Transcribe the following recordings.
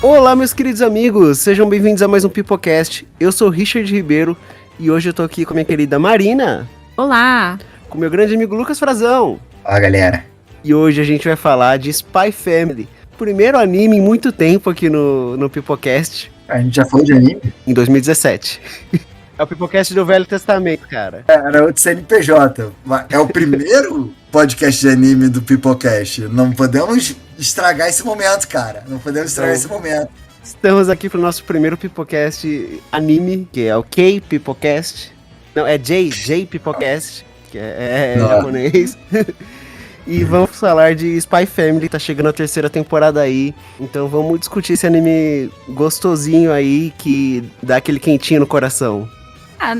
Olá, meus queridos amigos, sejam bem-vindos a mais um Pipocast. Eu sou o Richard Ribeiro e hoje eu tô aqui com a minha querida Marina. Olá! Com meu grande amigo Lucas Frazão. Olá, galera. E hoje a gente vai falar de Spy Family, primeiro anime em muito tempo aqui no Pipocast. A gente já falou de anime? Em 2017. É o Pipocast do Velho Testamento, cara. Era outro CNPJ. É o primeiro podcast de anime do Pipocast. Não podemos estragar esse momento, cara. Não podemos estragar esse momento. Estamos aqui pro nosso primeiro Pipocast anime, que é o K-Pipocast. Não, é J Pipocast, que é japonês. E vamos falar de Spy Family, tá chegando a terceira temporada aí. Então vamos discutir esse anime gostosinho aí, que dá aquele quentinho no coração.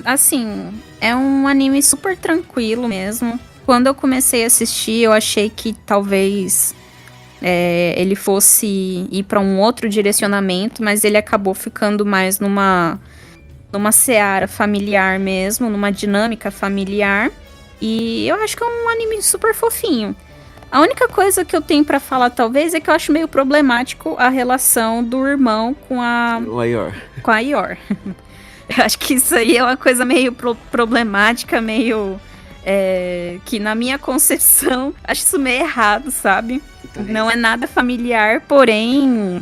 Assim, é um anime super tranquilo mesmo. Quando eu comecei a assistir, eu achei que talvez ele fosse ir pra um outro direcionamento, mas ele acabou ficando mais numa seara familiar mesmo, numa dinâmica familiar. E eu acho que é um anime super fofinho. A única coisa que eu tenho pra falar, talvez, é que eu acho meio problemático a relação do irmão com a Aior. Com a Aior. Eu acho que isso aí é uma coisa meio problemática, meio... que na minha concepção, acho isso meio errado, sabe? Não é nada familiar, porém...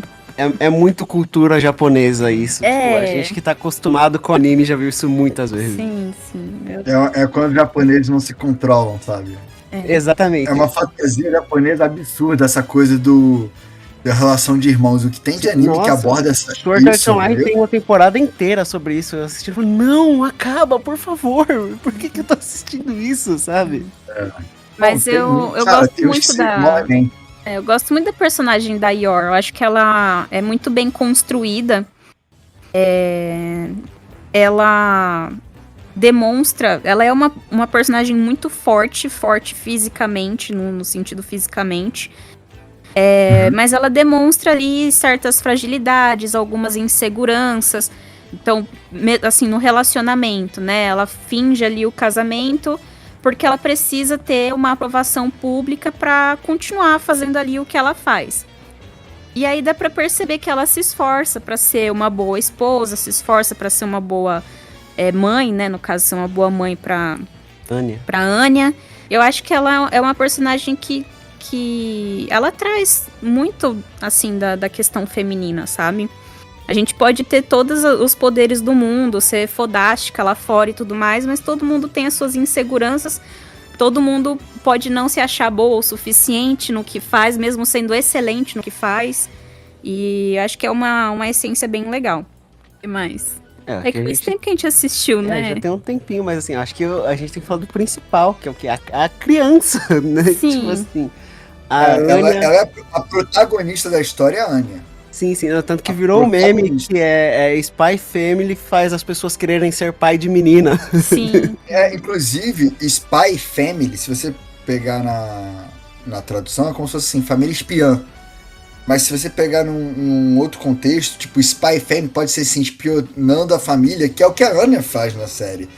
É muito cultura japonesa isso. Tipo, a gente que tá acostumado com anime já viu isso muitas vezes. Sim. É quando os japoneses não se controlam, sabe? Exatamente. É uma fantasia japonesa absurda, essa coisa da relação de irmãos. O que tem de anime que aborda Sword Art Online tem uma temporada inteira sobre isso. Eu assisti e falei, não, acaba, por favor. Por que eu tô assistindo isso, sabe? Mas eu gosto muito eu gosto muito da personagem da Yor. Eu acho que ela é muito bem construída. Ela demonstra... Ela é uma personagem muito forte fisicamente, no sentido fisicamente. Mas ela demonstra ali certas fragilidades, algumas inseguranças. Então, assim, no relacionamento, né? Ela finge ali o casamento porque ela precisa ter uma aprovação pública para continuar fazendo ali o que ela faz. E aí dá para perceber que ela se esforça para ser uma boa esposa, se esforça para ser uma boa mãe, né? No caso, ser uma boa mãe para Anya. Eu acho que ela é uma personagem que ela traz muito, assim, da questão feminina, sabe? A gente pode ter todos os poderes do mundo, ser fodástica lá fora e tudo mais, mas todo mundo tem as suas inseguranças, todo mundo pode não se achar boa o suficiente no que faz, mesmo sendo excelente no que faz, e acho que é uma essência bem legal. O que mais? Faz tempo que a gente assistiu, né? Já tem um tempinho, mas assim, acho que a gente tem que falar do principal, que é o que? A criança, né? Sim. Tipo assim... Ela é a protagonista da história, a Anya. Sim, tanto que virou um meme que Spy Family faz as pessoas quererem ser pai de menina. Sim. Inclusive, Spy Family, se você pegar na tradução, é como se fosse assim, família espiã. Mas se você pegar num outro contexto, tipo, Spy Family pode ser assim, espionando a família, que é o que a Anya faz na série.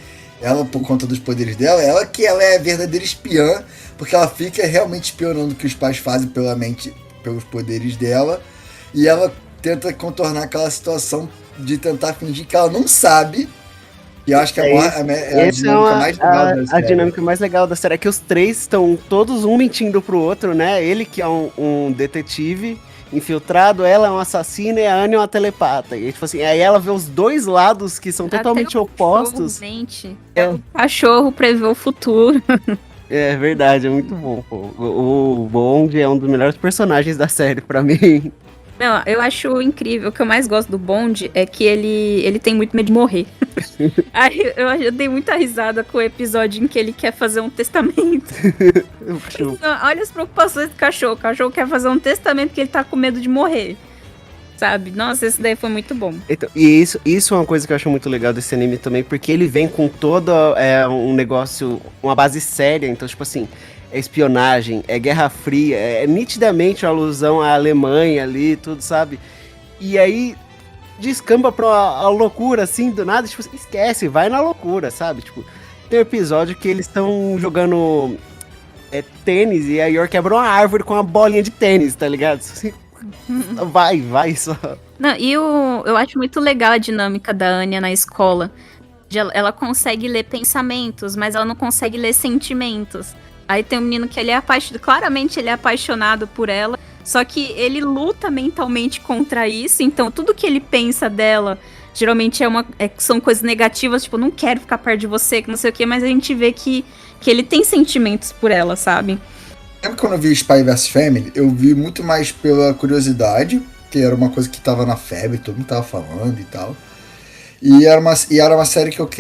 Ela, por conta dos poderes dela, ela é a verdadeira espiã, porque ela fica realmente espionando o que os pais fazem pela mente, pelos poderes dela, e ela tenta contornar aquela situação de tentar fingir que ela não sabe. E eu acho que é a dinâmica mais legal da série. A dinâmica mais legal da série é que os três estão todos um mentindo pro outro, né? Ele que é um detetive infiltrado, ela é um assassino e a Anya é uma telepata. E tipo assim, aí ela vê os dois lados que são totalmente opostos. O cachorro prevê o futuro. É verdade, é muito bom, pô. O Bond é um dos melhores personagens da série pra mim. Não, eu acho incrível. O que eu mais gosto do Bond é que ele tem muito medo de morrer. Aí eu dei muita risada com o episódio em que ele quer fazer um testamento. Olha as preocupações do cachorro. O cachorro quer fazer um testamento porque ele tá com medo de morrer. Sabe? Nossa, esse daí foi muito bom. Então, e isso é uma coisa que eu acho muito legal desse anime também, porque ele vem com todo um negócio, uma base séria. Então, tipo assim, é espionagem, é Guerra Fria, é nitidamente uma alusão à Alemanha ali, tudo, sabe? E aí descamba pra uma loucura, assim, do nada, tipo, esquece, vai na loucura, sabe? Tipo, tem um episódio que eles estão jogando tênis e a Yor quebra uma árvore com uma bolinha de tênis, tá ligado? Assim, Vai só. Não, e eu acho muito legal a dinâmica da Anya na escola. Ela consegue ler pensamentos, mas ela não consegue ler sentimentos. Aí tem um menino que ele é apaixonado, claramente ele é apaixonado por ela, só que ele luta mentalmente contra isso, então tudo que ele pensa dela geralmente são coisas negativas, tipo, não quero ficar perto de você, que não sei o quê, mas a gente vê que ele tem sentimentos por ela, sabe? Lembra quando eu vi Spy vs Family? Eu vi muito mais pela curiosidade, que era uma coisa que tava na febre, todo mundo tava falando e tal. E era uma série que eu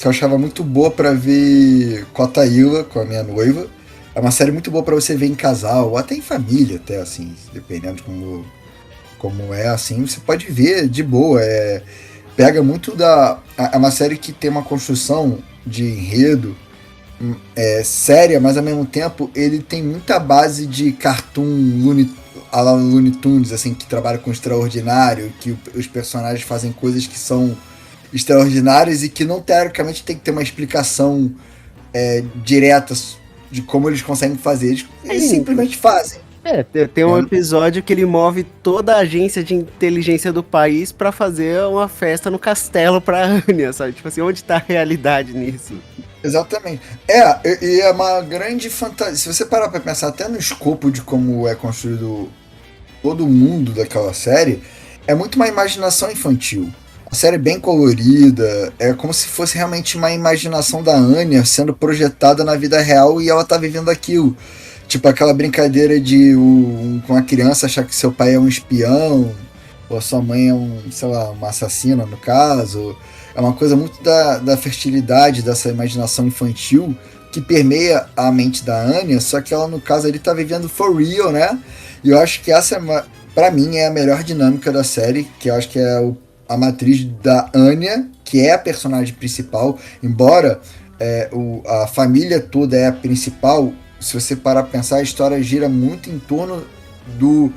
achava muito boa pra ver com a Taíla, com a minha noiva. É uma série muito boa pra você ver em casal, ou até em família, até assim, dependendo de como é, assim, você pode ver de boa. Pega muito é uma série que tem uma construção de enredo séria, mas ao mesmo tempo ele tem muita base de cartoon a la Looney Tunes, assim, que trabalha com extraordinário, que os personagens fazem coisas que são extraordinárias e que não teoricamente tem que ter uma explicação direta de como eles conseguem fazer. Eles simplesmente fazem. Tem um episódio que ele move toda a agência de inteligência do país pra fazer uma festa no castelo pra Anya, sabe? Tipo assim, onde tá a realidade nisso? Exatamente. E é uma grande fantasia. Se você parar pra pensar até no escopo de como é construído todo o mundo daquela série, é muito uma imaginação infantil. A série é bem colorida, é como se fosse realmente uma imaginação da Anya sendo projetada na vida real e ela tá vivendo aquilo. Tipo aquela brincadeira de com a criança achar que seu pai é um espião, ou a sua mãe é uma assassina, no caso. É uma coisa muito da fertilidade, dessa imaginação infantil que permeia a mente da Anya, só que ela, no caso, ali tá vivendo for real, né? E eu acho que essa, pra mim, é a melhor dinâmica da série, que eu acho que é a matriz da Anya, que é a personagem principal, embora a família toda é a principal. Se você parar pra pensar, a história gira muito em torno do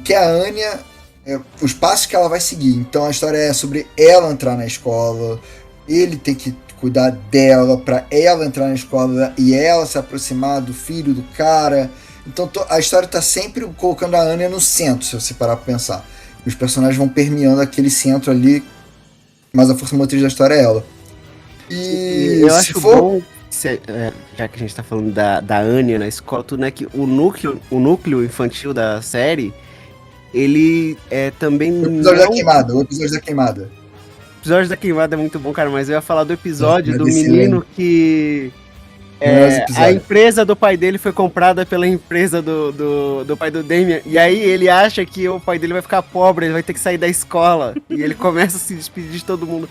que a Anya, os passos que ela vai seguir. Então a história é sobre ela entrar na escola, ele ter que cuidar dela pra ela entrar na escola e ela se aproximar do filho do cara. Então a história tá sempre colocando a Anya no centro, se você parar pra pensar. Os personagens vão permeando aquele centro ali, mas a força motriz da história é ela. E eu acho bom, já que a gente tá falando da Anya na escola, tudo, né, que o núcleo infantil da série, ele também... O episódio da queimada. O episódio da queimada é muito bom, cara, mas eu ia falar do episódio do menino que... a empresa do pai dele foi comprada pela empresa do pai do Damian, e aí ele acha que o pai dele vai ficar pobre, ele vai ter que sair da escola, e ele começa a se despedir de todo mundo.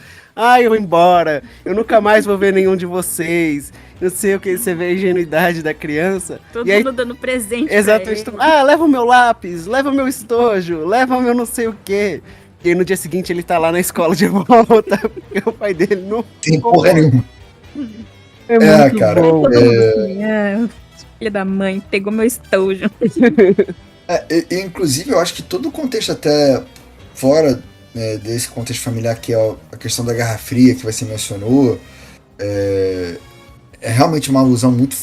Eu vou embora, eu nunca mais vou ver nenhum de vocês, não sei o que, você vê a ingenuidade da criança. Todo mundo dando presente. Exatamente. Leva o meu lápis, leva o meu estojo, leva o meu não sei o que. E aí no dia seguinte ele tá lá na escola de volta, porque o pai dele não... Tem porra nenhuma. É muito cara, bom. Filha da mãe, pegou meu estojo. Inclusive, eu acho que todo o contexto, até fora desse contexto familiar, que é a questão da Guerra Fria, que você mencionou, é realmente uma alusão muito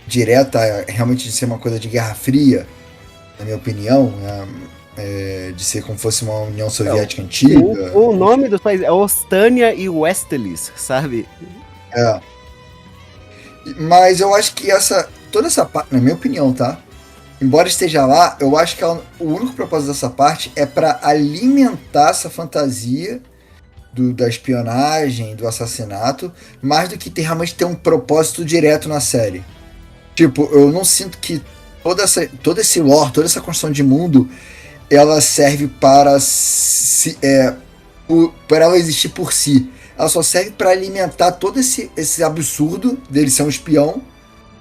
direta, realmente de ser uma coisa de Guerra Fria, na minha opinião, de ser como fosse uma União Soviética antiga. O nome dos países é Ostânia e Westelis, sabe? Mas eu acho que toda essa parte, na minha opinião, tá? Embora esteja lá, eu acho que o único propósito dessa parte é para alimentar essa fantasia da espionagem, do assassinato, mais do que realmente ter um propósito direto na série. Tipo, eu não sinto que todo esse lore, toda essa construção de mundo, ela serve para ela existir por si. Ela só serve para alimentar todo esse absurdo dele ser um espião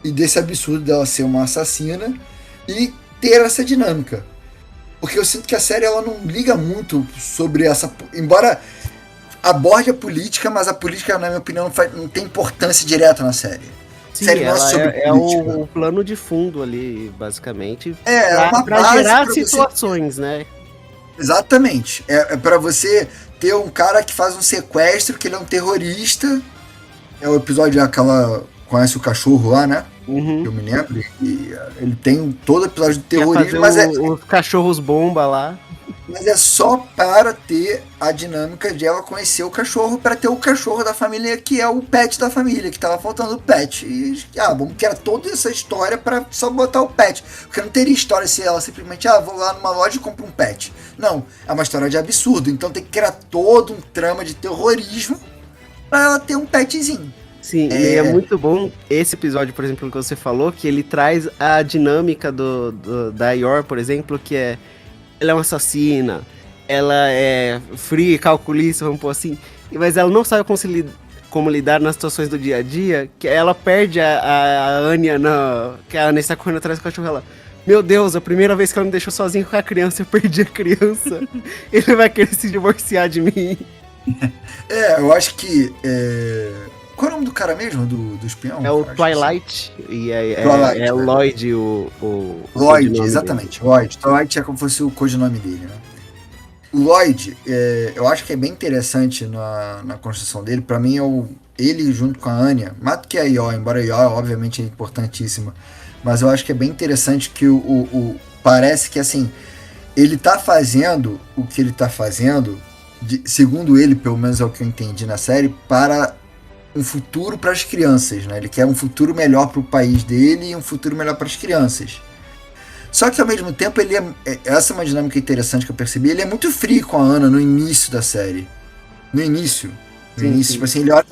e desse absurdo dela ser uma assassina e ter essa dinâmica. Porque eu sinto que a série ela não liga muito sobre essa... Embora aborde a política, mas a política, na minha opinião, não tem importância direta na série. Sim, série não é o plano de fundo ali, basicamente. Uma pra base gerar pra situações, né? Exatamente. É para você ter um cara que faz um sequestro, que ele é um terrorista. É o episódio conhece o cachorro lá, né? Uhum. eu me lembro, e ele tem todo episódio de Quer terrorismo, fazer os cachorros bomba lá. mas é só para ter a dinâmica de ela conhecer o cachorro, para ter o cachorro da família, que é o pet da família, que tava faltando o pet. E, vamos criar toda essa história para só botar o pet. Porque não teria história se ela simplesmente, vou lá numa loja e compro um pet. Não, é uma história de absurdo. Então tem que criar todo um trama de terrorismo para ela ter um petzinho. Sim, e é muito bom esse episódio, por exemplo, que você falou, que ele traz a dinâmica da Yor, por exemplo, que é... Ela é uma assassina, ela é fria e calculista, vamos pôr assim, mas ela não sabe como lidar nas situações do dia a dia, que ela perde a Anya, que a Anya está correndo atrás do cachorro, ela... Meu Deus, a primeira vez que ela me deixou sozinho com a criança, eu perdi a criança. Ele vai querer se divorciar de mim. Eu acho que... Qual é o nome do cara mesmo, do espião? É o Twilight, e Twilight, é Lloyd o Lloyd, exatamente, dele. Lloyd. Twilight é como se fosse o codinome dele, né? O Lloyd, eu acho que é bem interessante na construção dele. Pra mim, ele junto com a Anya, mais do que a Yor, embora a Yor, obviamente, é importantíssima, mas eu acho que é bem interessante que parece que, assim, ele tá fazendo o que ele tá fazendo, segundo ele, pelo menos é o que eu entendi na série, para um futuro para as crianças, né? Ele quer um futuro melhor para o país dele e um futuro melhor para as crianças. Só que ao mesmo tempo essa é uma dinâmica interessante que eu percebi. Ele é muito frio com a Ana no início da série. No início, tipo assim, ele olha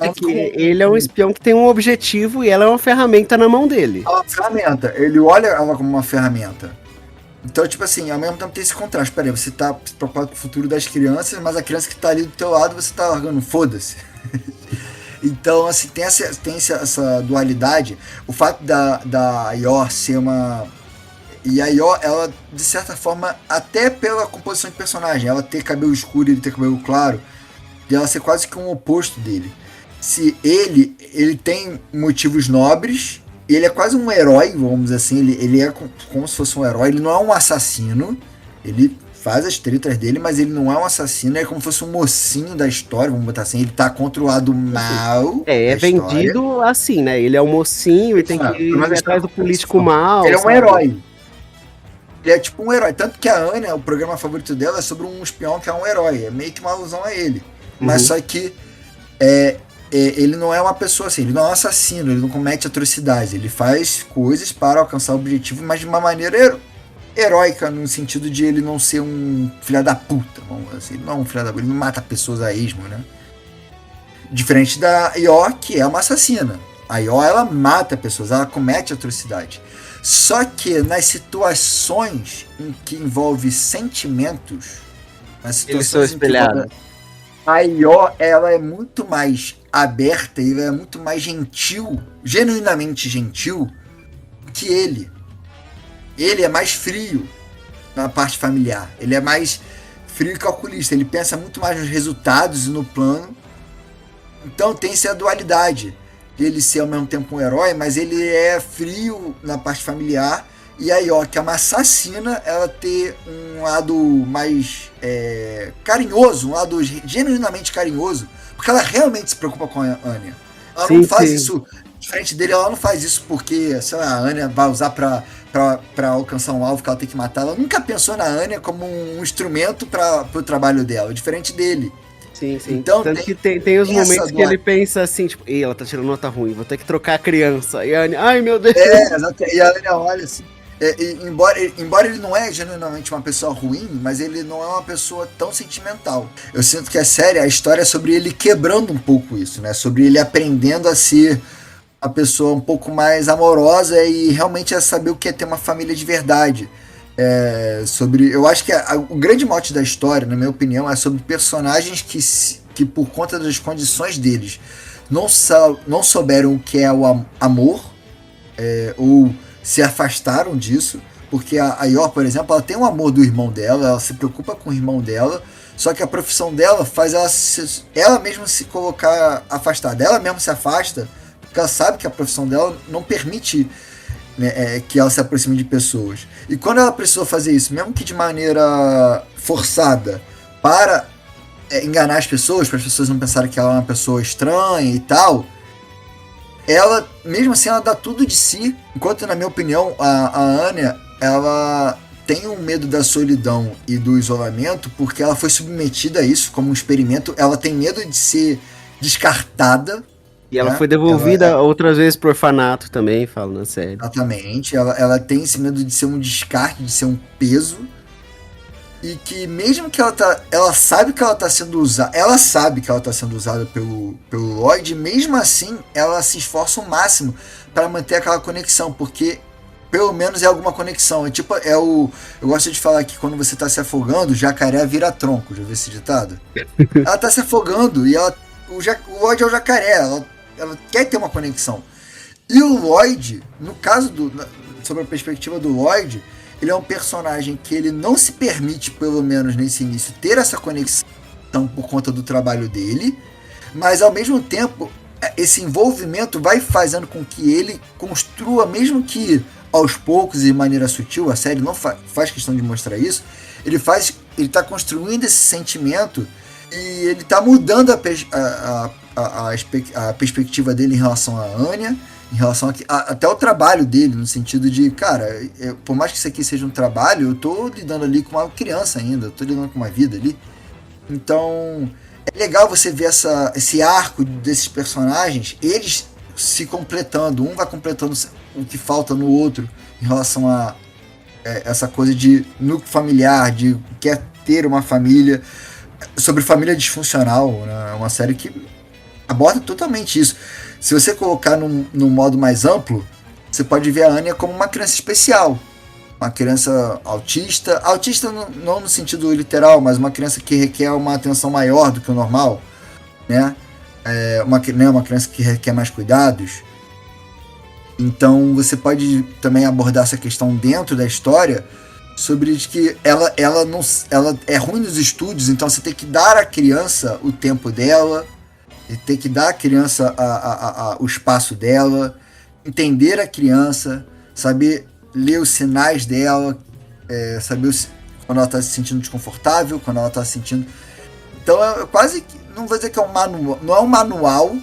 ele é um espião que tem um objetivo e ela é uma ferramenta na mão dele. É uma ferramenta. Ele olha ela como uma ferramenta. Então, tipo assim, ao mesmo tempo tem esse contraste. Peraí, você tá se preocupado com o futuro das crianças, mas a criança que tá ali do teu lado, você tá largando, foda-se. Então, assim, tem essa dualidade. O fato da Yor ser uma... E a Yor, ela, de certa forma, até pela composição de personagem, ela ter cabelo escuro e ele ter cabelo claro, e ela ser quase que um oposto dele. Se ele tem motivos nobres, ele é quase um herói, vamos dizer assim, ele é como se fosse um herói, ele não é um assassino, ele faz as tretas dele, mas ele não é um assassino, é como se fosse um mocinho da história, vamos botar assim, ele tá contra o lado mal. É vendido assim, né? Ele é um mocinho e tem que ir atrás do político mal. Ele é um herói. Ele é tipo um herói. Tanto que a Anya, o programa favorito dela é sobre um espião que é um herói. É meio que uma alusão a ele. Mas só que ele não é uma pessoa assim, ele não é um assassino, ele não comete atrocidades. Ele faz coisas para alcançar o objetivo, mas de uma maneira heróica, no sentido de ele não ser um filho da puta. Assim, ele não é um filho da puta, ele não mata pessoas a esmo, né? Diferente da Yor, que é uma assassina. A Yor, ela mata pessoas, ela comete atrocidade. Só que nas situações em que envolve sentimentos, eles são espelhados. A Yor, ela é muito mais aberta, ela é muito mais gentil, genuinamente gentil, que ele. Ele é mais frio na parte familiar. Ele é mais frio e calculista. Ele pensa muito mais nos resultados e no plano. Então tem essa dualidade. Ele ser ao mesmo tempo um herói, mas ele é frio na parte familiar. E a Yor, que é uma assassina, ela ter um lado mais carinhoso, um lado genuinamente carinhoso. Porque ela realmente se preocupa com a Anya. Ela não faz isso... Diferente dele, ela não faz isso porque, sei lá, a Anya vai usar pra alcançar um alvo que ela tem que matar. Ela nunca pensou na Anya como um instrumento pro trabalho dela, diferente dele. Sim. Então, tanto que tem os momentos que ele pensa assim, tipo, ela tá tirando nota ruim, vou ter que trocar a criança. E a Anya, ai meu Deus. Exato. E a Anya olha assim. Embora ele não é genuinamente uma pessoa ruim, mas ele não é uma pessoa tão sentimental. Eu sinto que a história é sobre ele quebrando um pouco isso, né? Sobre ele aprendendo a ser a pessoa um pouco mais amorosa e realmente a saber o que é ter uma família de verdade. Eu acho que o grande mote da história, na minha opinião, é sobre personagens que por conta das condições deles não souberam o que é o amor, ou se afastaram disso, porque a Yor, por exemplo, ela tem um amor do irmão dela, ela se preocupa com o irmão dela, só que a profissão dela faz ela mesma se colocar afastada, ela mesma se afasta, porque ela sabe que a profissão dela não permite, né, que ela se aproxime de pessoas. E quando ela precisou fazer isso, mesmo que de maneira forçada, para enganar as pessoas, para as pessoas não pensarem que ela é uma pessoa estranha e tal, ela, mesmo assim, ela dá tudo de si, enquanto, na minha opinião, a Anya, ela tem um medo da solidão e do isolamento, porque ela foi submetida a isso como um experimento, ela tem medo de ser descartada. E ela né? foi devolvida outras vezes por orfanato também, falo na série. Exatamente, ela tem esse medo de ser um descarte, de ser um peso, e que mesmo que ela sabe que ela tá sendo usada, ela sabe que ela tá sendo usada pelo Lloyd, mesmo assim ela se esforça o máximo para manter aquela conexão, porque pelo menos é alguma conexão. É tipo, eu gosto de falar que quando você tá se afogando, o jacaré vira tronco, já viu esse ditado? Ela tá se afogando e o Lloyd é o jacaré, ela quer ter uma conexão. E o Lloyd, no caso sobre a perspectiva do Lloyd, ele é um personagem que ele não se permite, pelo menos nesse início, ter essa conexão por conta do trabalho dele, mas ao mesmo tempo esse envolvimento vai fazendo com que ele construa, mesmo que aos poucos e de maneira sutil, a série não faz questão de mostrar isso, ele está construindo esse sentimento e ele está mudando a perspectiva dele em relação a Anya, em relação até o trabalho dele, no sentido de, cara, por mais que isso aqui seja um trabalho, eu tô lidando ali com uma criança ainda, eu tô lidando com uma vida ali. Então, é legal você ver esse arco desses personagens, eles se completando, um vai completando o que falta no outro, em relação a essa coisa de núcleo familiar, de quer ter uma família, sobre família disfuncional, né? É uma série que aborda totalmente isso. Se você colocar num modo mais amplo, você pode ver a Anya como uma criança especial. Uma criança autista não no sentido literal, mas uma criança que requer uma atenção maior do que o normal, né? Uma criança que requer mais cuidados. Então você pode também abordar essa questão dentro da história, sobre que ela é ruim nos estudos, então você tem que dar à criança o tempo dela, e tem que dar à criança o espaço dela, entender a criança, saber ler os sinais dela, saber quando ela está se sentindo desconfortável, quando ela está se sentindo... Então é quase que, não vou dizer que é um manual, não é um manual,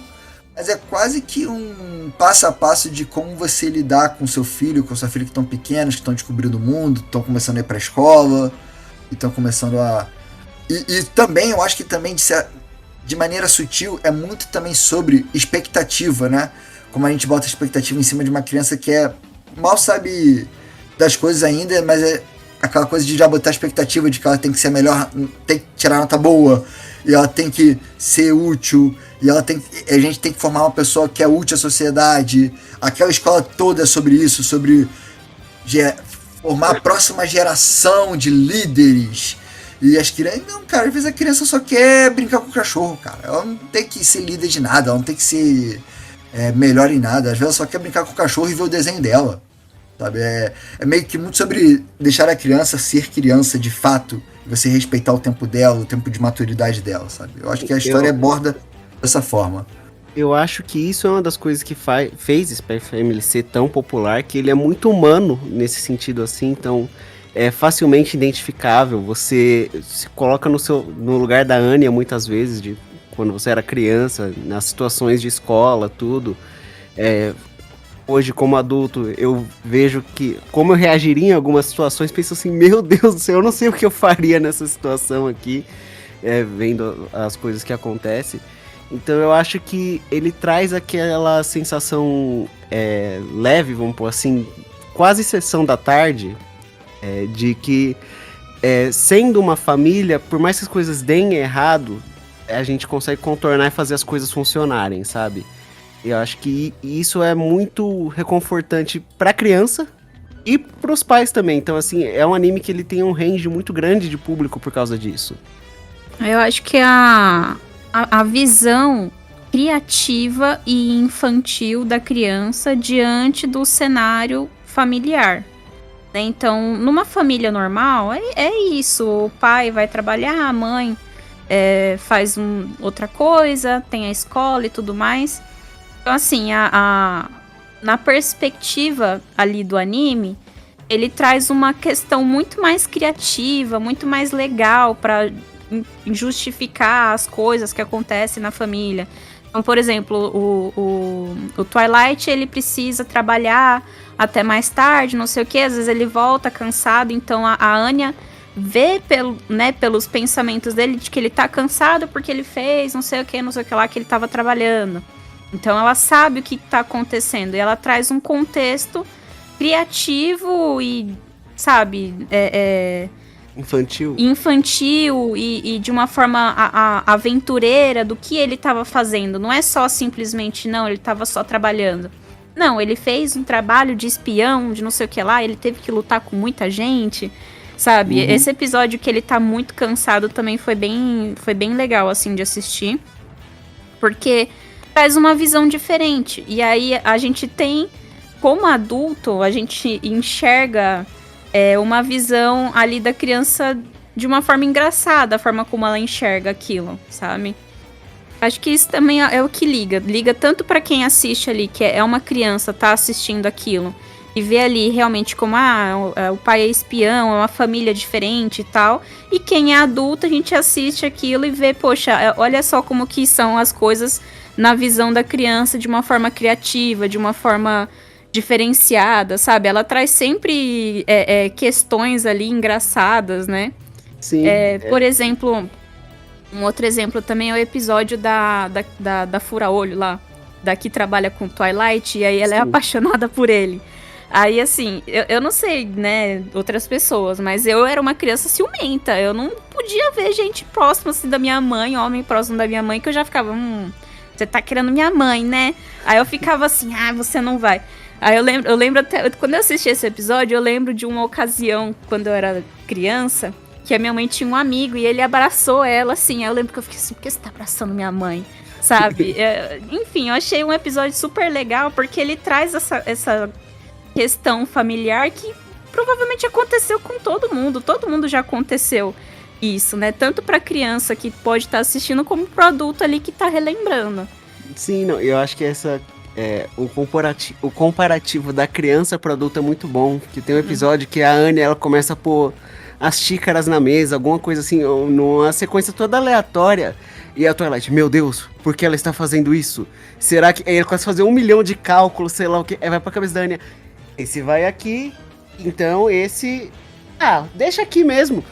mas é quase que um passo a passo de como você lidar com seu filho, com sua filha que estão pequenos, que estão descobrindo o mundo, estão começando a ir para a escola, estão começando a... E também, eu acho que também de maneira sutil, é muito também sobre expectativa, né? Como a gente bota expectativa em cima de uma criança que mal sabe das coisas ainda, mas é aquela coisa de já botar expectativa de que ela tem que ser melhor, tem que tirar nota boa, e ela tem que ser útil, e a gente tem que formar uma pessoa que é útil à sociedade. Aquela escola toda é sobre isso, sobre formar a próxima geração de líderes. E as crianças, não, cara, às vezes a criança só quer brincar com o cachorro, cara. Ela não tem que ser líder de nada, ela não tem que ser melhor em nada. Às vezes ela só quer brincar com o cachorro e ver o desenho dela, sabe? É meio que muito sobre deixar a criança ser criança de fato, e você respeitar o tempo dela, o tempo de maturidade dela, sabe? Eu acho que a história aborda dessa forma. Eu acho que isso é uma das coisas que fez Spy Family ser tão popular, que ele é muito humano nesse sentido assim, então... é facilmente identificável, você se coloca no lugar da Anya muitas vezes, de quando você era criança, nas situações de escola, tudo. Hoje, como adulto, eu vejo que, como eu reagiria em algumas situações, penso assim, meu Deus do céu, eu não sei o que eu faria nessa situação aqui, vendo as coisas que acontecem. Então eu acho que ele traz aquela sensação leve, vamos pôr assim, quase sessão da tarde, de que sendo uma família, por mais que as coisas deem errado, a gente consegue contornar e fazer as coisas funcionarem, sabe? Eu acho que isso é muito reconfortante pra criança e pros pais também. Então, assim, é um anime que ele tem um range muito grande de público por causa disso. Eu acho que a visão criativa e infantil da criança diante do cenário familiar. Então, numa família normal, é isso. O pai vai trabalhar, a mãe faz outra coisa, tem a escola e tudo mais. Então, assim, na perspectiva ali do anime, ele traz uma questão muito mais criativa, muito mais legal para em justificar as coisas que acontecem na família. Então, por exemplo, o Twilight, ele precisa trabalhar até mais tarde, não sei o que, às vezes ele volta cansado, então a Anya vê pelos pensamentos dele de que ele tá cansado porque ele fez não sei o que lá que ele tava trabalhando. Então ela sabe o que tá acontecendo e ela traz um contexto criativo e, sabe, infantil e de uma forma aventureira do que ele estava fazendo. Não é só simplesmente, não, ele estava só trabalhando. Não, ele fez um trabalho de espião, de não sei o que lá, ele teve que lutar com muita gente, sabe? Uhum. Esse episódio que ele tá muito cansado também foi bem legal, assim, de assistir. Porque traz uma visão diferente. E aí a gente tem, como adulto, a gente enxerga uma visão ali da criança de uma forma engraçada, a forma como ela enxerga aquilo, sabe? Acho que isso também é o que liga. Liga tanto pra quem assiste ali, que é uma criança, tá assistindo aquilo, e vê ali realmente como, o pai é espião, é uma família diferente e tal. E quem é adulto, a gente assiste aquilo e vê, poxa, olha só como que são as coisas na visão da criança de uma forma criativa, de uma forma diferenciada, sabe? Ela traz sempre questões ali engraçadas, né? Sim. Por exemplo, um outro exemplo também é o episódio da Fura-Olho lá, da que trabalha com Twilight, e aí ela é apaixonada por ele. Aí, assim, eu não sei, né, outras pessoas, mas eu era uma criança ciumenta, eu não podia ver gente próxima, assim, da minha mãe, homem próximo da minha mãe, que eu já ficava, você tá querendo minha mãe, né? Aí eu ficava assim, você não vai. Aí eu lembro até, quando eu assisti esse episódio, eu lembro de uma ocasião, quando eu era criança, que a minha mãe tinha um amigo e ele abraçou ela, assim. Aí eu lembro que eu fiquei assim, por que você tá abraçando minha mãe? Sabe? Enfim, eu achei um episódio super legal, porque ele traz essa questão familiar que provavelmente aconteceu com todo mundo já aconteceu isso, né? Tanto pra criança que pode estar assistindo, como pro adulto ali que tá relembrando. Sim, não, eu acho que o comparativo da criança pro adulto é muito bom, que tem um episódio que a Anya, ela começa a pôr as xícaras na mesa, alguma coisa assim, numa sequência toda aleatória, e a Twilight, meu Deus, por que ela está fazendo isso? Será que... Aí ela começa a fazer 1 milhão de cálculos, sei lá o que, aí vai pra cabeça da Anya, esse vai aqui, então esse... deixa aqui mesmo.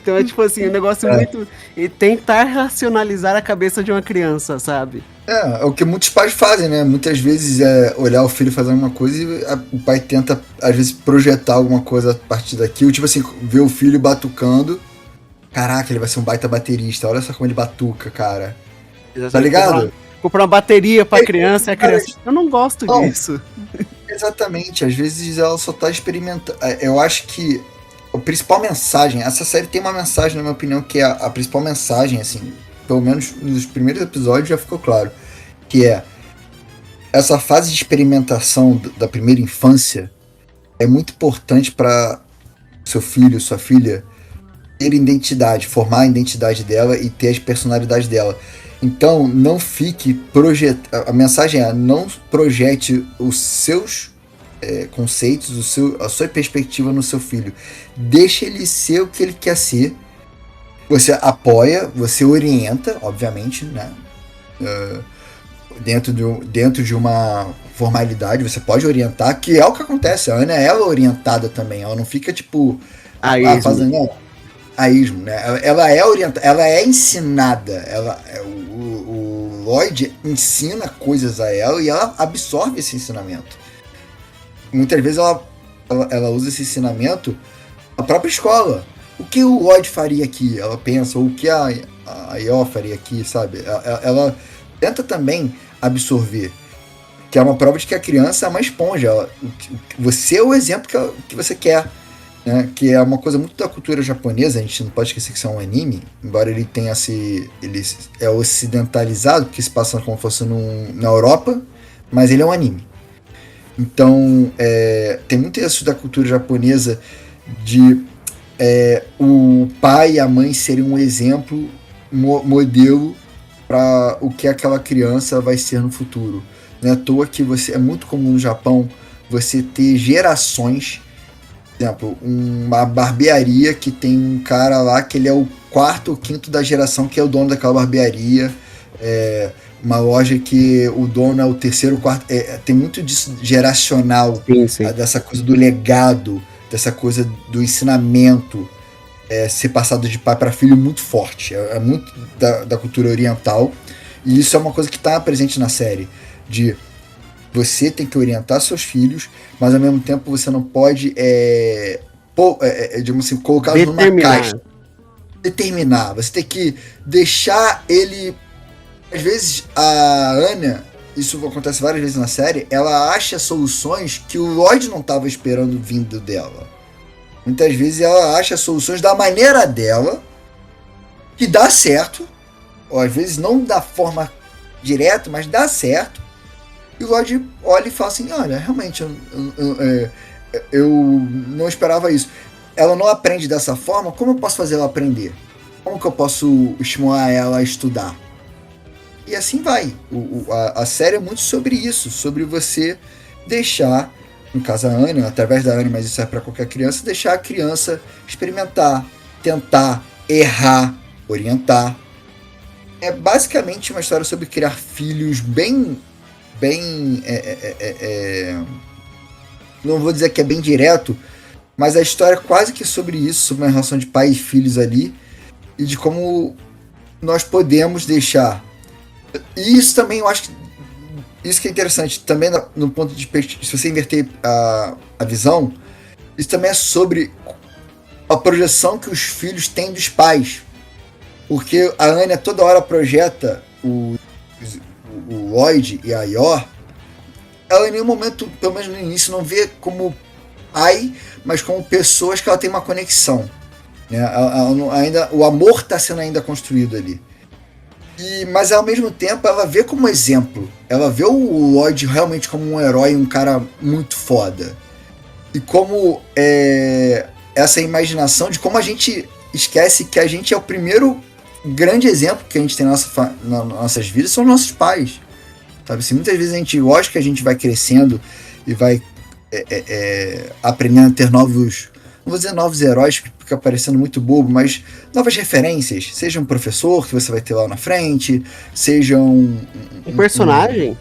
Então é tipo assim, um negócio muito... E tentar racionalizar a cabeça de uma criança, sabe? É o que muitos pais fazem, né? Muitas vezes olhar o filho fazendo uma coisa e o pai tenta, às vezes, projetar alguma coisa a partir daquilo. Tipo assim, ver o filho batucando. Caraca, ele vai ser um baita baterista. Olha só como ele batuca, cara. Exatamente. Tá ligado? Comprar uma bateria pra criança, e a criança... Eu não gosto disso. Exatamente. Às vezes ela só tá experimentando. Eu acho que a principal mensagem... Essa série tem uma mensagem, na minha opinião, que é a principal mensagem, assim... Pelo menos nos primeiros episódios já ficou claro, que essa fase de experimentação da primeira infância é muito importante para seu filho, sua filha ter identidade, formar a identidade dela e ter as personalidades dela. Então, não fique a mensagem não projete os seus conceitos, a sua perspectiva no seu filho. Deixe ele ser o que ele quer ser. Você apoia, você orienta, obviamente, né? Dentro de uma formalidade, você pode orientar, que é o que acontece. A Anya é orientada também, ela não fica tipo fazendo aísmo, né? Ela é orientada, ela é ensinada. O Lloyd ensina coisas a ela e ela absorve esse ensinamento. Muitas vezes ela usa esse ensinamento na própria escola. O que o Lloyd faria aqui? Ela pensa, ou o que a Io faria aqui, sabe? Ela tenta também absorver, que é uma prova de que a criança é uma esponja. Você é o exemplo que você quer, né? Que é uma coisa muito da cultura japonesa. A gente não pode esquecer que isso é um anime, embora ele tenha ele é ocidentalizado, porque se passa como se fosse na Europa, mas ele é um anime. Então, tem muito isso da cultura japonesa de o pai e a mãe serem um exemplo, modelo para o que aquela criança vai ser no futuro. Não é à toa que é muito comum no Japão você ter gerações, por exemplo, uma barbearia que tem um cara lá que ele é o quarto ou quinto da geração que é o dono daquela barbearia. Uma loja que o dono é o terceiro, quarto. Tem muito disso geracional, Sim. dessa coisa do legado, dessa coisa do ensinamento, ser passado de pai para filho muito forte. É muito da cultura oriental. E isso é uma coisa que está presente na série. De você tem que orientar seus filhos, mas ao mesmo tempo você não pode digamos assim, colocá-los numa caixa. Determinar. Você tem que deixar ele. Às vezes a Anya, isso acontece várias vezes na série, ela acha soluções que o Lloyd não estava esperando vindo dela. Muitas vezes ela acha soluções da maneira dela, que dá certo, ou às vezes não da forma direta, mas dá certo. E o Lloyd olha e fala assim, olha, realmente eu não esperava isso. Ela não aprende dessa forma, como eu posso fazer ela aprender? Como que eu posso estimular ela a estudar? E assim vai. A série é muito sobre isso, sobre você deixar, no caso a Anya, através da Anya, mas isso é para qualquer criança, deixar a criança experimentar, tentar, errar, orientar. É basicamente uma história sobre criar filhos bem não vou dizer que é bem direto, mas a história é quase que sobre isso, sobre uma relação de pai e filhos ali, e de como nós podemos deixar. E isso também, eu acho que isso que é interessante, também no ponto de perspectiva, se você inverter a visão, isso também é sobre a projeção que os filhos têm dos pais. Porque a Anya toda hora projeta o Lloyd e a Yor, ela em nenhum momento, pelo menos no início, não vê como pai, mas como pessoas que ela tem uma conexão. Né? O amor está sendo ainda construído ali. Mas ao mesmo tempo ela vê como exemplo. Ela vê o Lloyd realmente como um herói, um cara muito foda. E como essa imaginação de como a gente esquece que a gente é o primeiro grande exemplo que a gente tem nas nossas vidas são nossos pais. Sabe? Assim, muitas vezes lógico que a gente vai crescendo e vai aprendendo a ter novos, não vou dizer novos heróis, porque fica parecendo muito bobo, mas novas referências, seja um professor que você vai ter lá na frente, seja um personagem,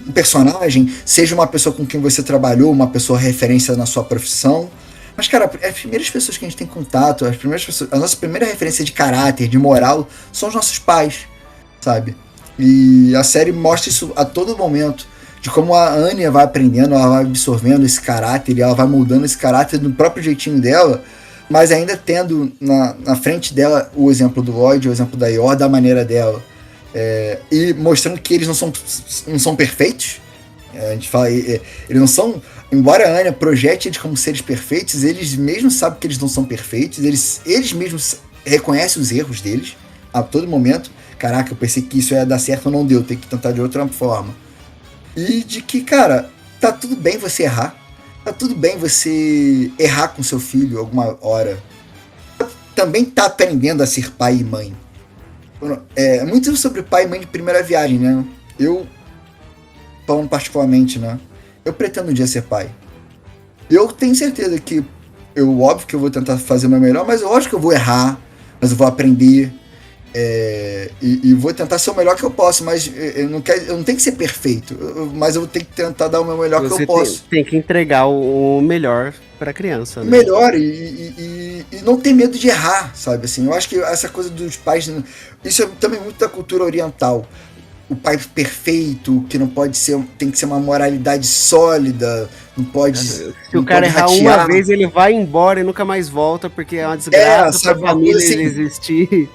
um personagem, seja uma pessoa com quem você trabalhou, uma pessoa referência na sua profissão. Mas, cara, as primeiras pessoas que a gente tem contato, a nossa primeira referência de caráter, de moral, são os nossos pais, sabe? E a série mostra isso a todo momento, de como a Anya vai aprendendo, ela vai absorvendo esse caráter, e ela vai moldando esse caráter do próprio jeitinho dela, mas ainda tendo na frente dela o exemplo do Lloyd, o exemplo da Yor, da maneira dela. E mostrando que eles não são perfeitos. A gente fala, eles não são... Embora a Anya projete eles como seres perfeitos, eles mesmos sabem que eles não são perfeitos, eles mesmos reconhecem os erros deles a todo momento. Caraca, eu pensei que isso ia dar certo, não deu, tem que tentar de outra forma. E de que, cara, tá tudo bem você errar. Tá tudo bem você errar com seu filho alguma hora. Também tá aprendendo a ser pai e mãe. Muito sobre pai e mãe de primeira viagem, né? Eu, falando particularmente, né? Eu pretendo um dia ser pai. Eu tenho certeza que óbvio que eu vou tentar fazer o meu melhor, mas eu acho que eu vou errar, mas eu vou aprender. E vou tentar ser o melhor que eu posso, mas eu não tenho que ser perfeito, mas eu vou ter que tentar dar o meu melhor que eu posso. Tem que entregar o melhor pra criança, né? Melhor e não ter medo de errar, sabe? Assim, eu acho que essa coisa dos pais, isso é também muito da cultura oriental. O pai perfeito, que não pode ser, tem que ser uma moralidade sólida, não pode... Se o cara errar uma vez, ele vai embora e nunca mais volta, porque é uma desgraça pra família assim, ele existir.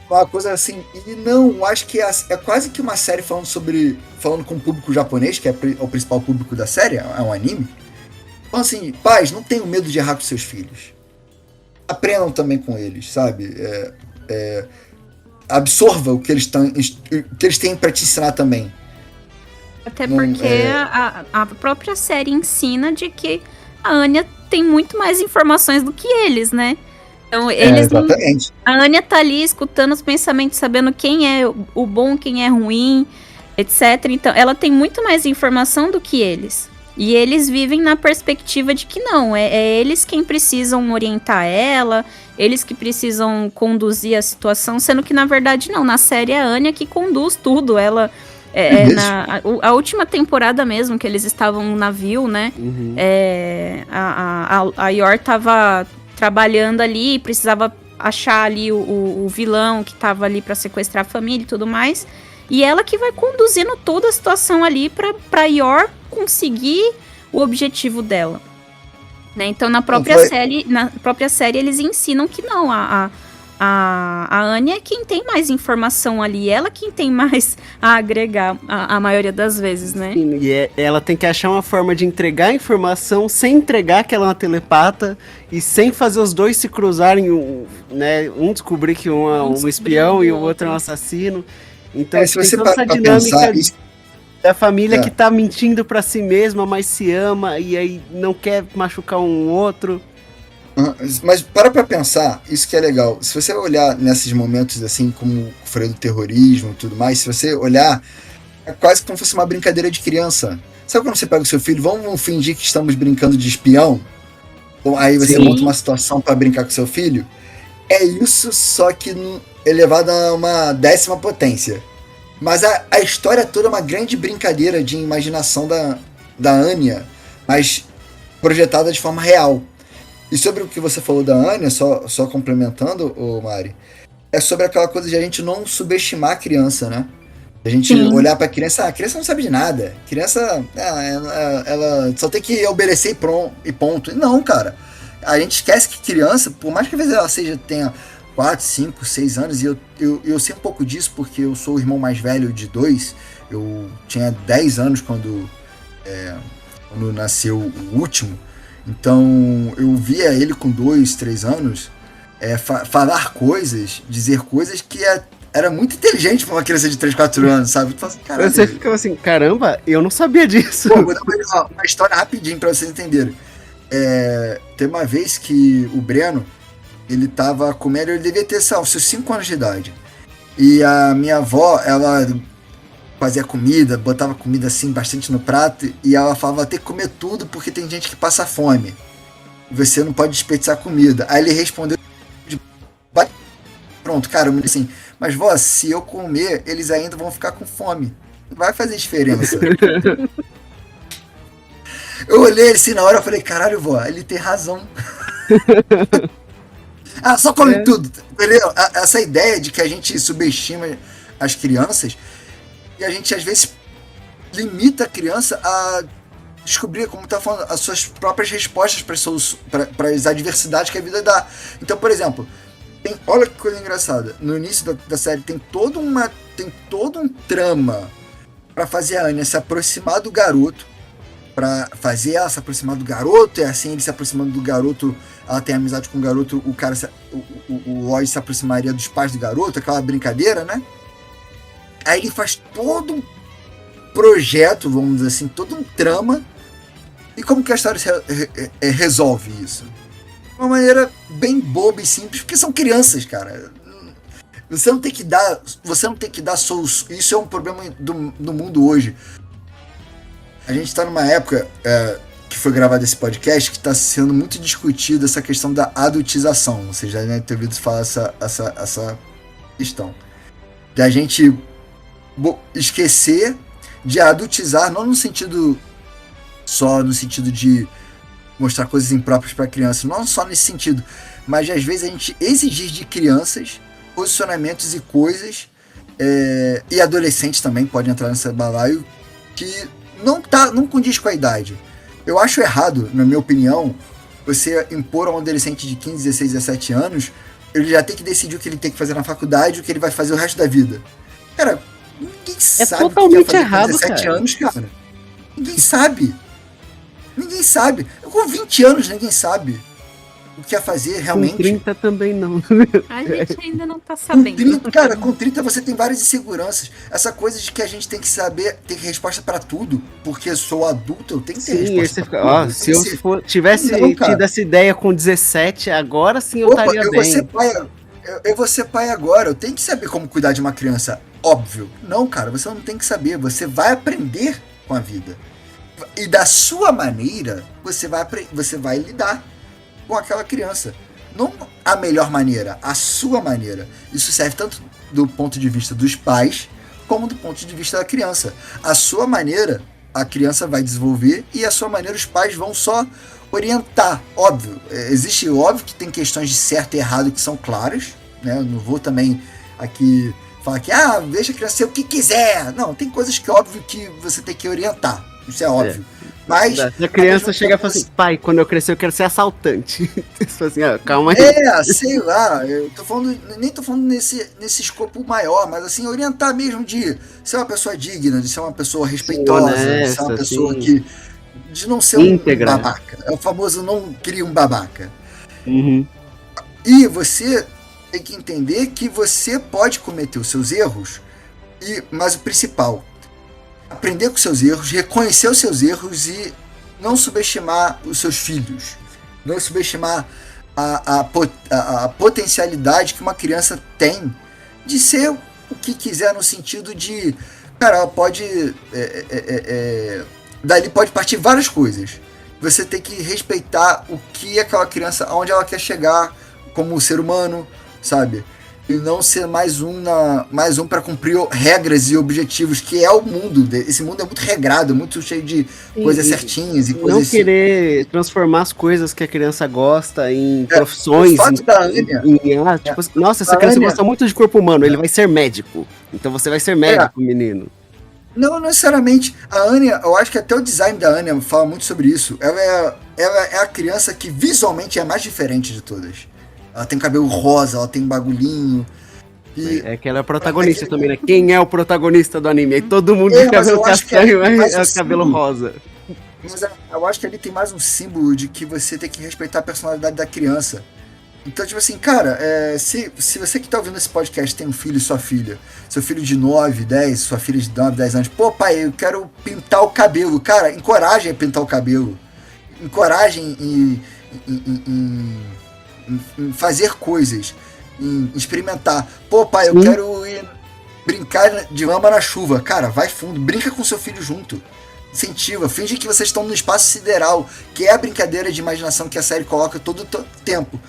Uma coisa assim, e não, acho que é quase que uma série falando com o público japonês, que é o principal público da série, é um anime. Então assim, pais, não tenham medo de errar com seus filhos. Aprendam também com eles, sabe? Absorva o que eles têm para te ensinar também. Até porque a própria série ensina de que a Anya tem muito mais informações do que eles, né? Então eles exatamente. A Anya tá ali escutando os pensamentos, sabendo quem é o bom, quem é ruim, etc. Então ela tem muito mais informação do que eles. E eles vivem na perspectiva de que não, é eles quem precisam orientar ela, eles que precisam conduzir a situação, sendo que na verdade não, na série é a Anya que conduz tudo, ela... a última temporada mesmo, que eles estavam no navio, né? Uhum. A Yor tava trabalhando ali, precisava achar ali o vilão que tava ali pra sequestrar a família e tudo mais. E ela que vai conduzindo toda a situação ali pra Yor conseguir o objetivo dela. Né? Então na própria série eles ensinam que não, a Anya é quem tem mais informação ali, ela quem tem mais a agregar a maioria das vezes, né? Sim, e ela tem que achar uma forma de entregar a informação sem entregar que ela é uma telepata e sem fazer os dois se cruzarem, né? Um descobrir que um é um espião e o outro é um assassino. Então se você tem toda essa pra dinâmica pensar, da família que tá mentindo pra si mesma, mas se ama e aí não quer machucar um outro. Mas para pra pensar, isso que é legal. Se você olhar nesses momentos assim, como o falei do terrorismo e tudo mais, se você olhar, é quase como se fosse uma brincadeira de criança. Sabe quando você pega o seu filho, vamos fingir que estamos brincando de espião? Aí você monta uma situação para brincar com seu filho? É isso, só que elevado a uma 10ª potência. Mas a história toda é uma grande brincadeira de imaginação da Anya, mas projetada de forma real. E sobre o que você falou da Anya, só complementando, Mari, é sobre aquela coisa de a gente não subestimar a criança, né? A gente olhar pra criança, a criança não sabe de nada. A criança, ela só tem que obedecer e ponto. E não, cara. A gente esquece que criança, por mais que às vezes ela tenha 4, 5, 6 anos, e eu sei um pouco disso porque eu sou o irmão mais velho de 2, eu tinha 10 anos quando nasceu o último, então eu via ele com 2, 3 anos falar coisas, dizer coisas que era muito inteligente para uma criança de 3, 4 anos, sabe? Você ficava assim, caramba, eu não sabia disso. Pô, vou dar uma história rapidinho para vocês entenderem. Tem uma vez que o Breno, ele tava comendo, ele devia ter, os seus 5 anos de idade. E a minha avó, ela fazia comida, botava comida assim bastante no prato, e ela falava, tem que comer tudo porque tem gente que passa fome. Você não pode desperdiçar comida. Aí ele respondeu, pronto, cara, eu me disse assim, mas vó, se eu comer, eles ainda vão ficar com fome. Não vai fazer diferença. Eu olhei assim na hora e falei, caralho, vó, ele tem razão. Só come tudo, entendeu? Essa ideia de que a gente subestima as crianças e a gente às vezes limita a criança a descobrir, como tá falando, as suas próprias respostas para as adversidades que a vida dá. Então, por exemplo, olha que coisa engraçada, no início da série tem todo um trama para fazer a Anya se aproximar do garoto, pra fazer ela se aproximar do garoto, e assim, ele se aproximando do garoto, ela tem amizade com o garoto, o Lloyd se aproximaria dos pais do garoto, aquela brincadeira, né? Aí ele faz todo um projeto, vamos dizer assim, todo um trama, e como que a história resolve isso? De uma maneira bem boba e simples, porque são crianças, cara. Você não tem que dar solução. Isso é um problema do mundo hoje. A gente está numa época que foi gravado esse podcast que está sendo muito discutida essa questão da adultização. Vocês já devem ter ouvido falar essa questão. De a gente esquecer de adultizar, não no sentido de mostrar coisas impróprias para crianças, não só nesse sentido, mas às vezes a gente exigir de crianças posicionamentos e coisas, e adolescentes também podem entrar nessa balaio, que não condiz com a idade. Eu acho errado, na minha opinião, você impor a um adolescente de 15, 16, 17 anos, ele já tem que decidir o que ele tem que fazer na faculdade, o que ele vai fazer o resto da vida. Cara, ninguém sabe totalmente o que é fazer errado, com 17 cara. anos, cara. Ninguém sabe. Ninguém sabe. Com 20 anos, ninguém sabe o que é fazer realmente. Com 30 também não. A gente ainda não tá sabendo. Com 30 você tem várias inseguranças. Essa coisa de que a gente tem que saber, tem resposta pra tudo, porque eu sou adulto, eu tenho que ter resposta pra tudo. Se eu tivesse tido essa ideia com 17, agora sim eu estaria bem. Eu vou ser pai agora, eu tenho que saber como cuidar de uma criança. Óbvio. Não, cara, você não tem que saber, você vai aprender com a vida. E da sua maneira, você vai lidar com aquela criança. Não a melhor maneira, a sua maneira. Isso serve tanto do ponto de vista dos pais, como do ponto de vista da criança. A sua maneira, a criança vai desenvolver, e a sua maneira, os pais vão só orientar. Óbvio, óbvio que tem questões de certo e errado que são claras, né? Eu não vou também aqui falar que, deixa a criança ser o que quiser. Não, tem coisas que é óbvio que você tem que orientar. Isso é óbvio. Mas a criança chega e fala assim, pai, quando eu crescer eu quero ser assaltante. Você fala assim, calma aí. Sei lá, eu tô falando, nem tô falando nesse escopo maior, mas assim, orientar mesmo de ser uma pessoa digna, de ser uma pessoa respeitosa, honesta, de ser uma pessoa de não ser íntegra. Um babaca. É o famoso não cria um babaca. Uhum. E você tem que entender que você pode cometer os seus erros, mas o principal, aprender com seus erros, reconhecer os seus erros e não subestimar os seus filhos. Não subestimar a potencialidade que uma criança tem de ser o que quiser, no sentido de, cara, ela pode... dali pode partir várias coisas. Você tem que respeitar o que aquela criança, aonde ela quer chegar como ser humano, sabe? E não ser mais um para cumprir regras e objetivos, que é o mundo. Esse mundo é muito regrado, muito cheio de coisas certinhas e coisas... Não querer transformar as coisas que a criança gosta em profissões. O fato da Anya... nossa, essa criança gosta muito de corpo humano, ele vai ser médico. Então você vai ser médico, menino. Não necessariamente. A Anya, eu acho que até o design da Anya fala muito sobre isso. Ela é a criança que visualmente é a mais diferente de todas. Ela tem cabelo rosa, ela tem bagulhinho. É que ela é a protagonista também, né? Quem é o protagonista do anime? Aí todo mundo de cabelo castanho é cabelo rosa. Mas eu acho que ali tem mais um símbolo de que você tem que respeitar a personalidade da criança. Então, tipo assim, cara, se você que tá ouvindo esse podcast tem um filho e sua filha, seu filho de 9, 10, sua filha de 9, 10 anos, pô, pai, eu quero pintar o cabelo. Cara, encorajem a pintar o cabelo. Encorajem em fazer coisas, em experimentar. Pô, pai, eu quero ir brincar de lama na chuva. Cara, vai fundo, brinca com seu filho junto. Incentiva, finge que vocês estão no espaço sideral, que é a brincadeira de imaginação que a série coloca todo o tempo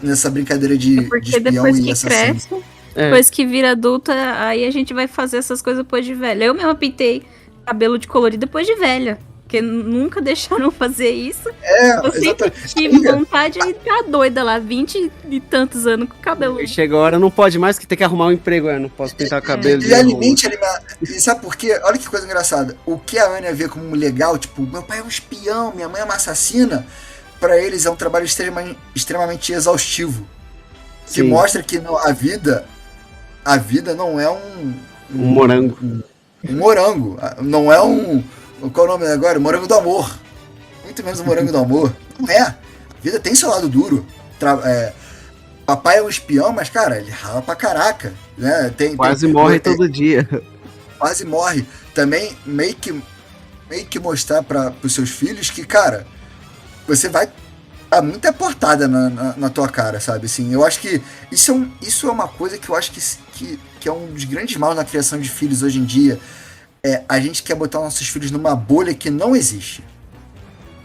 nessa brincadeira de porque espião depois e que assassino. cresce, depois que vira adulta, aí a gente vai fazer essas coisas depois de velha. Eu mesma pintei cabelo de colorido depois de velha. Porque nunca deixaram fazer isso. Eu sempre tive vontade de ficar doida lá, 20 e tantos anos com o cabelo. E chega a hora, não pode mais, que tem que arrumar um emprego, eu não posso pintar o cabelo. E alimente, e sabe por quê? Olha que coisa engraçada. O que a Anya vê como legal, tipo, meu pai é um espião, minha mãe é uma assassina, pra eles é um trabalho extremamente exaustivo. Que mostra que a vida não é um morango. Um morango. Não é qual é o nome agora? Morango do amor. Muito menos o morango do amor. Não é. A vida tem seu lado duro. Papai é um espião, mas, cara, ele rala pra caraca. Né? Quase morre todo dia. Quase morre. Também meio que mostrar pros seus filhos que, cara, você vai dar muita portada na tua cara, sabe? Assim, eu acho que isso é uma coisa que eu acho que é um dos grandes maus na criação de filhos hoje em dia. A gente quer botar nossos filhos numa bolha que não existe,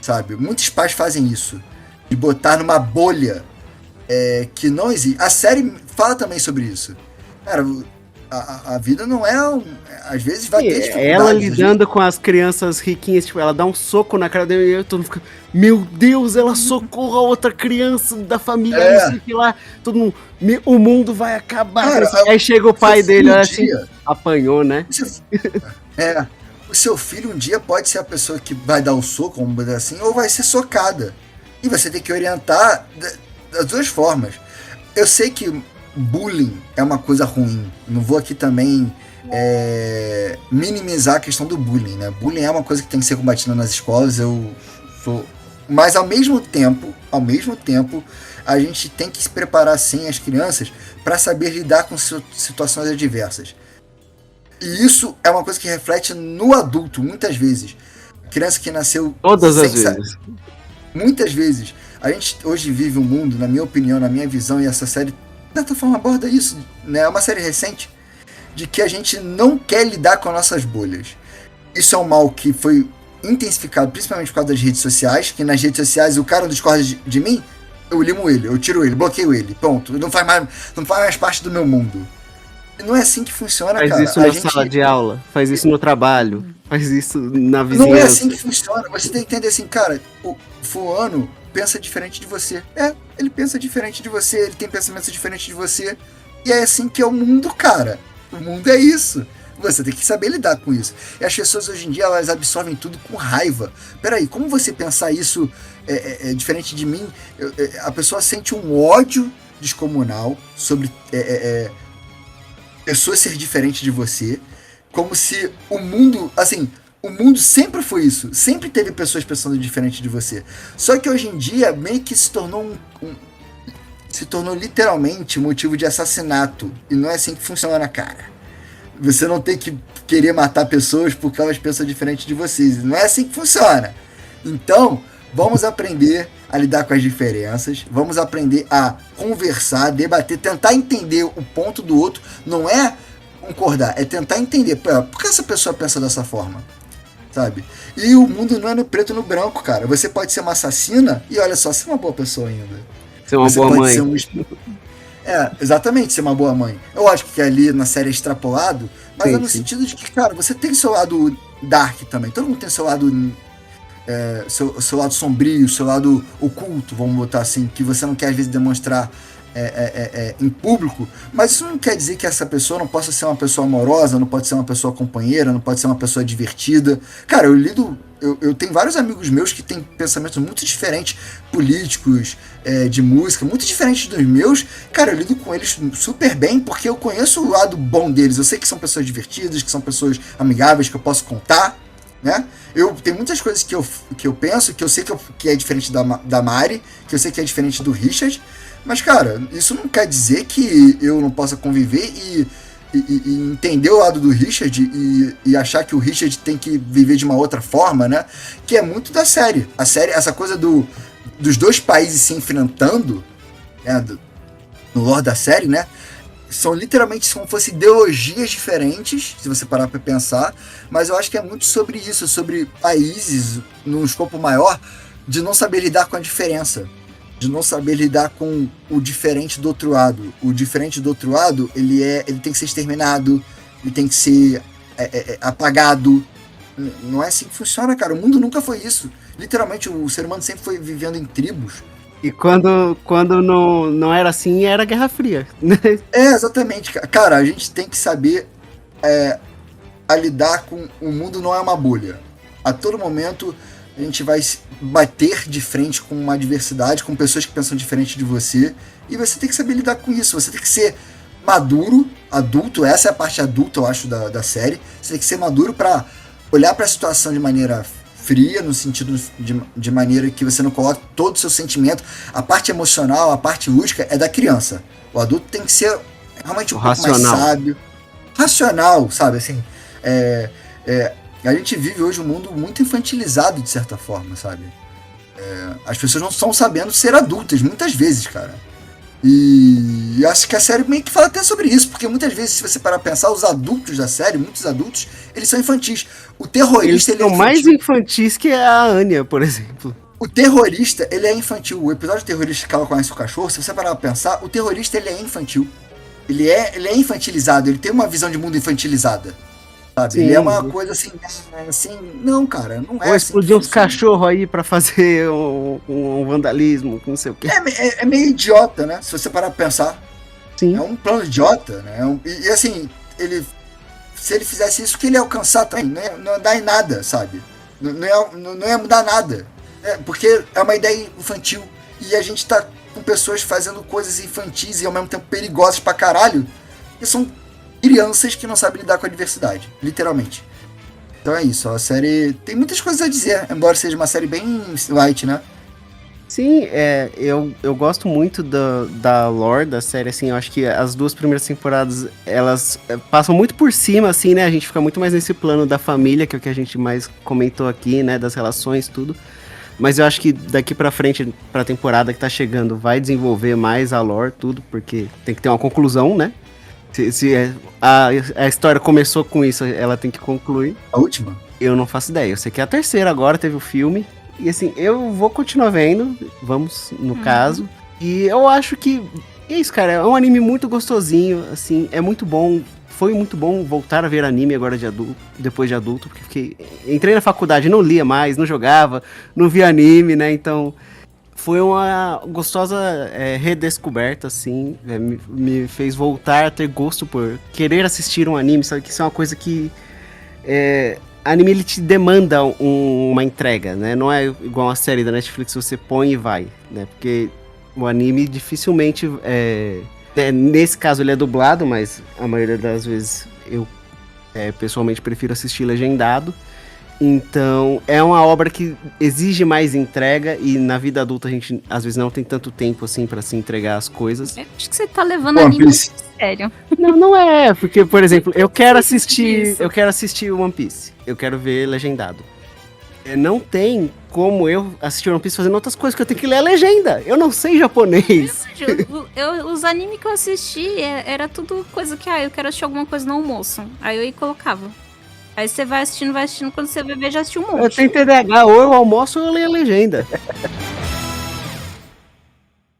sabe? Muitos pais fazem isso, de botar numa bolha que não existe. A série fala também sobre isso. Cara, a vida não é... Às vezes vai ter dificuldades. Ela lidando com as crianças riquinhas, tipo, ela dá um soco na cara dele e todo mundo fica, meu Deus, ela socorra a outra criança da família, não sei o que lá. Todo mundo, o mundo vai acabar. Cara, aí chega o pai dele, olha assim, apanhou, né? O seu filho um dia pode ser a pessoa que vai dar o soco, vamos dizer assim, ou vai ser socada. E você tem que orientar das duas formas. Eu sei que bullying é uma coisa ruim. Não vou aqui também minimizar a questão do bullying, né? Bullying é uma coisa que tem que ser combatida nas escolas. Mas ao mesmo tempo, a gente tem que se preparar sim as crianças para saber lidar com situações adversas. E isso é uma coisa que reflete no adulto, muitas vezes. Criança que nasceu... Todas as vezes. Muitas vezes. A gente hoje vive um mundo, na minha opinião, na minha visão, e essa série, de certa forma, aborda isso, né? É uma série recente, de que a gente não quer lidar com as nossas bolhas. Isso é um mal que foi intensificado, principalmente por causa das redes sociais, que nas redes sociais o cara não discorda de mim, eu limo ele, eu tiro ele, bloqueio ele, ponto. Não faz mais parte do meu mundo. E não é assim que funciona, Faz cara. isso na sala de aula, faz isso no trabalho, faz isso na vizinhança. Não é assim que funciona. Você tem que entender assim, cara, o fulano pensa diferente de você. Ele pensa diferente de você, ele tem pensamentos diferentes de você. E é assim que é o mundo, cara. O mundo é isso. Você tem que saber lidar com isso. E as pessoas hoje em dia, elas absorvem tudo com raiva. Peraí, como você pensar isso é diferente de mim? A pessoa sente um ódio descomunal sobre pessoas ser diferente de você, como se o mundo, assim, o mundo sempre foi isso, sempre teve pessoas pensando diferente de você. Só que hoje em dia meio que se tornou se tornou literalmente motivo de assassinato. E não é assim que funciona, cara. Você não tem que querer matar pessoas porque elas pensam diferente de vocês. Não é assim que funciona. Então, vamos aprender a lidar com as diferenças, vamos aprender a conversar, debater, tentar entender o ponto do outro. Não é concordar, é tentar entender por que essa pessoa pensa dessa forma, sabe? E o mundo não é no preto e no branco, cara. Você pode ser uma assassina e olha só, ser uma boa pessoa ainda. Ser uma boa mãe. Exatamente, ser uma boa mãe. Eu acho que ali na série é extrapolado, mas sim, é no sentido de que, cara, você tem seu lado dark também. Todo mundo tem seu lado seu lado sombrio, seu lado oculto, vamos botar assim, que você não quer às vezes demonstrar em público, mas isso não quer dizer que essa pessoa não possa ser uma pessoa amorosa, não pode ser uma pessoa companheira, não pode ser uma pessoa divertida. Cara, eu tenho vários amigos meus que têm pensamentos muito diferentes, políticos, de música, muito diferentes dos meus. Cara, eu lido com eles super bem, porque eu conheço o lado bom deles, eu sei que são pessoas divertidas, que são pessoas amigáveis, que eu posso contar, né? Tem muitas coisas que eu penso, que eu sei que é diferente da Mari, que eu sei que é diferente do Richard, mas, cara, isso não quer dizer que eu não possa conviver e entender o lado do Richard e achar que o Richard tem que viver de uma outra forma, né? Que é muito da série. A série, essa coisa dos dois países se enfrentando, né? No lore da série, né? São literalmente como se fossem ideologias diferentes, se você parar para pensar, mas eu acho que é muito sobre isso, sobre países, num escopo maior, de não saber lidar com a diferença, de não saber lidar com o diferente do outro lado. O diferente do outro lado, ele tem que ser exterminado, ele tem que ser apagado. Não é assim que funciona, cara. O mundo nunca foi isso. Literalmente, o ser humano sempre foi vivendo em tribos. E quando não era assim, era Guerra Fria. Exatamente. Cara, a gente tem que saber a lidar com... O mundo não é uma bolha. A todo momento, a gente vai bater de frente com uma diversidade, com pessoas que pensam diferente de você. E você tem que saber lidar com isso. Você tem que ser maduro, adulto. Essa é a parte adulta, eu acho, da série. Você tem que ser maduro para olhar para a situação de maneira fria, no sentido de maneira que você não coloque todo o seu sentimento. A parte emocional, a parte lúdica é da criança. O adulto tem que ser realmente um pouco mais sábio. Racional, sabe? Assim, a gente vive hoje um mundo muito infantilizado, de certa forma, sabe? As pessoas não estão sabendo ser adultas, muitas vezes, cara. E acho que a série meio que fala até sobre isso, porque muitas vezes, se você parar pra pensar, os adultos da série, muitos adultos, eles são infantis. O terrorista, ele é mais infantis que a Anya, por exemplo. O terrorista, ele é infantil. O episódio terrorista que ela conhece o cachorro, se você parar pra pensar, o terrorista, ele é infantil. Ele é infantilizado, ele tem uma visão de mundo infantilizada. Sabe? Sim. Ele é uma coisa assim, não, cara, não é. Ou explodir uns cachorros aí pra fazer um vandalismo, não sei o quê. É meio idiota, né? Se você parar pra pensar. Sim. É um plano idiota, né? E assim, se ele fizesse isso, o que ele ia alcançar também? Não ia dar em nada, sabe? Não ia mudar nada. Porque é uma ideia infantil. E a gente tá com pessoas fazendo coisas infantis e ao mesmo tempo perigosas pra caralho. E são crianças que não sabem lidar com a diversidade, literalmente. Então é isso, a série tem muitas coisas a dizer, embora seja uma série bem light, né? Sim, eu gosto muito da lore da série, assim, eu acho que as 2 primeiras temporadas, elas passam muito por cima, assim, né, a gente fica muito mais nesse plano da família, que é o que a gente mais comentou aqui, né, das relações, tudo, mas eu acho que daqui pra frente, pra temporada que tá chegando, vai desenvolver mais a lore, tudo, porque tem que ter uma conclusão, né? Se a história começou com isso, ela tem que concluir. A última? Eu não faço ideia. Eu sei que é a terceira agora, teve o filme. E assim, eu vou continuar vendo, vamos, no caso. E eu acho que é isso, cara. É um anime muito gostosinho, assim, é muito bom. Foi muito bom voltar a ver anime agora de adulto, depois de adulto, porque entrei na faculdade, não lia mais, não jogava, não via anime, né? Então, foi uma gostosa redescoberta, assim, me fez voltar a ter gosto por querer assistir um anime, sabe? Que isso é uma coisa que anime, ele te demanda uma entrega, né? Não é igual uma série da Netflix, você põe e vai, né? Porque o anime dificilmente nesse caso ele é dublado, mas a maioria das vezes eu pessoalmente prefiro assistir legendado. Então é uma obra que exige mais entrega e na vida adulta a gente às vezes não tem tanto tempo assim pra se entregar as coisas. Eu acho que você tá levando anime muito sério. Não é, porque por exemplo, eu quero assistir One Piece, eu quero ver legendado. Não tem como eu assistir One Piece fazendo outras coisas, que eu tenho que ler a legenda. Eu não sei japonês. Os animes que eu assisti era tudo coisa que, eu quero assistir alguma coisa no almoço. Aí eu ia e colocava. Aí você vai assistindo, quando você vai ver, já assistiu um monte. Eu tenho TDAH, ou eu almoço ou eu leio a legenda.